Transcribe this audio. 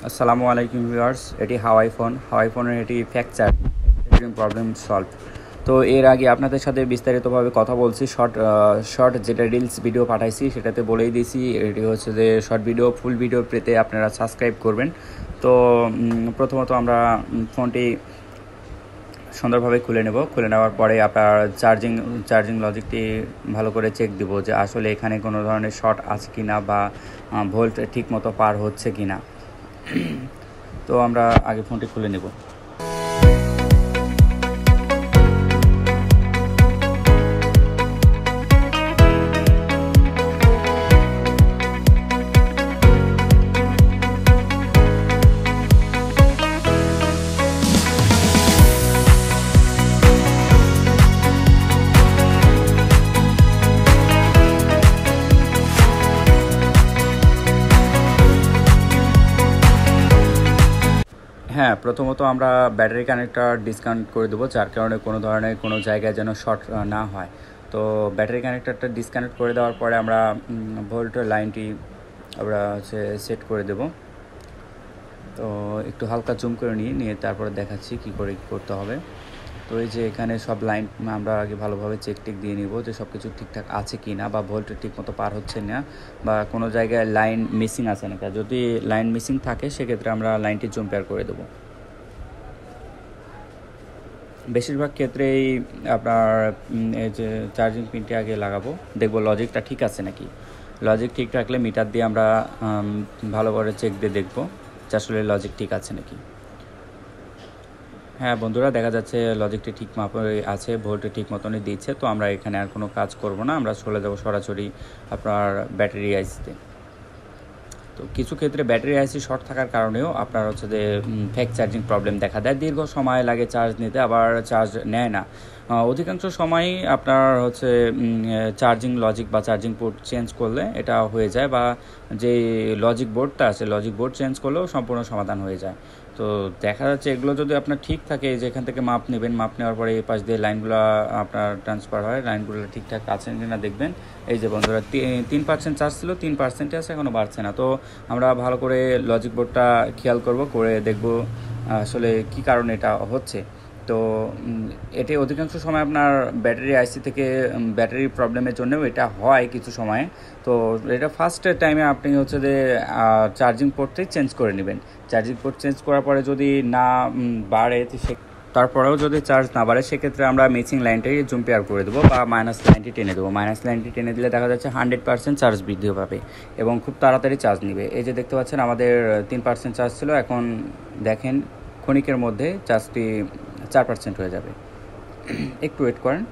আসসালামু আলাইকুম ভিউয়ার্স, এটি হাওয়াই ফোনের এটি ফ্র্যাকচার প্রবলেম সলভ। তো এর আগে আপনাদের সাথে বিস্তারিতভাবে কথা বলছি। শর্ট যেটা রিলস ভিডিও পাঠাইছি সেটাতে বলেই দিয়েছি এটি হচ্ছে যে শর্ট ভিডিও, ফুল ভিডিও পেতে আপনারা সাবস্ক্রাইব করবেন। তো প্রথমত আমরা ফোনটি সুন্দরভাবে খুলে নেওয়ার পরে আপনার চার্জিং লজিকটি ভালো করে চেক দিব যে আসলে এখানে কোনো ধরনের শর্ট আছে কি না বা ভোল্ট ঠিক মতো পার হচ্ছে কি না। তো আমরা আগে ফোনটি খুলে নেব। হ্যাঁ, প্রথমত আমরা ব্যাটারি কানেক্টর ডিসকানেক্ট করে দেবো, যার কারণে কোনো ধরনের কোনো জায়গায় যেন শর্ট না হয়। তো ব্যাটারি কানেক্টরটা ডিসকানেক্ট করে দেওয়ার পরে আমরা ভোল্টের লাইনটি আমরা সেট করে দেব। তো একটু হালকা জুম করে নিয়ে তারপরে দেখাচ্ছি কী করতে হবে। তো এই যে এখানে সব লাইন আমরা আগে ভালোভাবে চেক দিয়ে নিব যে সব কিছু ঠিকঠাক আছে কি না বা ভোল্ট ঠিক মতো পার হচ্ছে না বা কোনো জায়গায় লাইন মিসিং আছে নাকি। যদি লাইন মিসিং থাকে সেক্ষেত্রে আমরা লাইনটি জম্পেয়ার করে দেবো। বেশিরভাগ ক্ষেত্রেই আপনার এই যে চার্জিং পিনটি আগে লাগাবো, দেখবো লজিকটা ঠিক আছে নাকি। লজিক ঠিক থাকলে মিটার দিয়ে আমরা ভালো করে চেক দিয়ে দেখবো যে আসলে লজিক ঠিক আছে নাকি। হ্যাঁ বন্ধুরা, দেখা যাচ্ছে লজিকটি ঠিক মাপে আছে, ভোল্টে ঠিক মতনই দিচ্ছে। তো আমরা এখানে আর কোনো কাজ করব না, আমরা চলে যাব সরাসরি আপনার ব্যাটারি আইসিতে। তো কিছু ক্ষেত্রে ব্যাটারি আইসি শর্ট থাকার কারণেও আপনার হচ্ছে যে ফেক চার্জিং প্রবলেম দেখা দেয়। দীর্ঘ সময় লাগে চার্জ নিতে, আবার চার্জ নেয় না। অধিকাংশ সময়ই আপনার হচ্ছে চার্জিং লজিক বা চার্জিং পোর্ট চেঞ্জ করলে এটা হয়ে যায়, বা যে লজিক বোর্ডটা আছে লজিক বোর্ড চেঞ্জ করলেও সম্পূর্ণ সমাধান হয়ে যায়। তো দেখা যাচ্ছে এগুলো যদি আপনার ঠিক থাকে, যে এখান থেকে মাপ নেবেন, মাপ নেওয়ার পরে এই পাশ দিয়ে লাইনগুলো আপনার ট্রান্সফার হয়, লাইনগুলো ঠিকঠাক আছে কিনা দেখবেন। এই যে বন্ধুরা 3% চার্জ ছিল, 3% আছে, এখনও বাড়ছে না। তো আমরা ভালো করে লজিক বোর্ডটা খেয়াল করে দেখব আসলে কি কারণে এটা হচ্ছে। তো এটি অধিকাংশ সময় আপনার ব্যাটারি আইসি থেকে ব্যাটারি প্রবলেমের জন্যও এটা হয় কিছু সময়ে। তো এটা ফার্স্ট টাইমে আপনি হচ্ছে যে চার্জিং পোর্টটাই চেঞ্জ করে নেবেন। চার্জিং পোর্ট চেঞ্জ করার পরে যদি না বাড়ে, তারপরেও যদি চার্জ না বাড়ে, সেক্ষেত্রে আমরা মিসিং লাইনটাই জম্পেয়ার করে দেবো বা মাইনাস লাইনটি টেনে দেবো। মাইনাস লাইনটি টেনে দিলে দেখা যাচ্ছে 100% চার্জ বৃদ্ধি পাবে এবং খুব তাড়াতাড়ি চার্জ নেবে। এই যে দেখতে পাচ্ছেন আমাদের 3% চার্জ ছিল, এখন দেখেন ক্ষণিকের মধ্যে চার্জটি 4% হয়ে যাবে। একটু ওয়েট করেন।